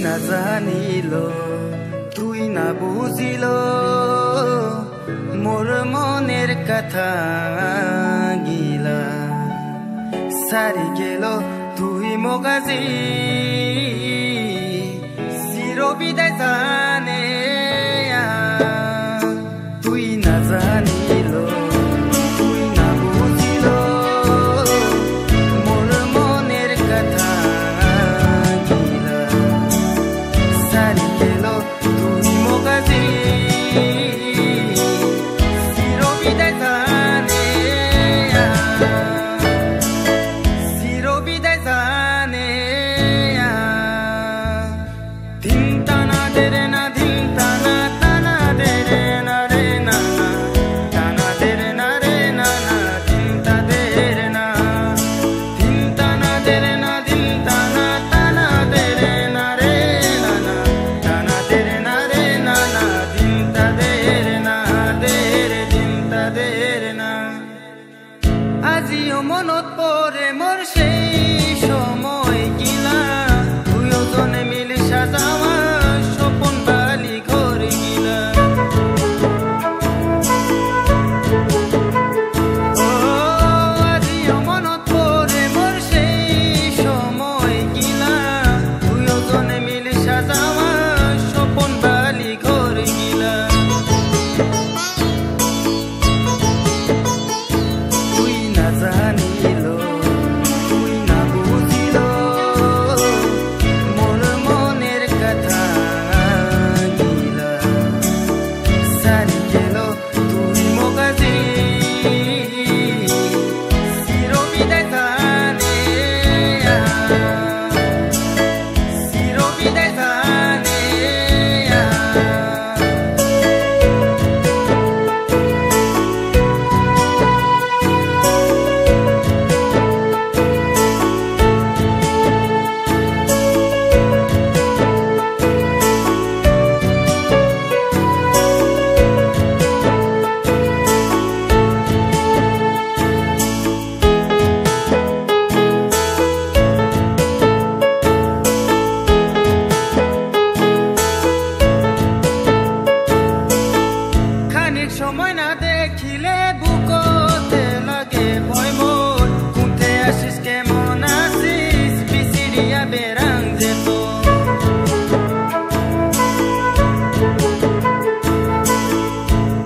না জানিল তুই না বুঝিল মোর মনের কথা গিলা সারি গেল তুই মগাজি চির বিদায় জানে তুই না জানিল তুই না বুঝিল মোর মনের কথা গিলা সারি গেল তুই মগাজি চির বিদায় জানে চির বিদায় জানে ধিনতানা দেরে না ধিনতানা তানা দেরে না রে না তানা দেরে না রে না ধিনতা দেরে না ধিনতানা দেরে না ধিনতানা তানা দেরে না রে না তানা দেরে না রে না ধিনতা দেরে না দেরে ধিনতা দেরে না আজিও মনত পরে মোর সেই সময় গিলা দুজনে মিলে সাজাওয়া স্বপন বালি ঘর গিলা ও আজিও মনত পরে মোর সেই সময় গিলা দুজনে মিলে সাজাওয়া স্বপন বালি ঘর গিলা তুই না জানিল তুই না বুঝিল মোর মনের কথা গিলা সারি গেল তুই মগাজি চির বিদায় জানে চির বিদায় জানে খানিক সময় না দেখিলে বুকতে লাগে ভয় মোর কুঁথে আসিস কেমন আসিস বিচিরিয়া বেরাং যেত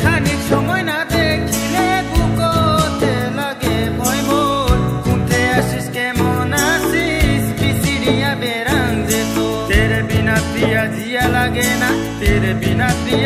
খানিক সময় না দেখিলে বুকতে লাগে ভয় মোর কুঁথে আসিস কেমন আসিস বিচিরিয়া বেরাং যেত তেরে বিনা প্রিয়া জিয়া লাগে না তেরে বিনা প্রিয়া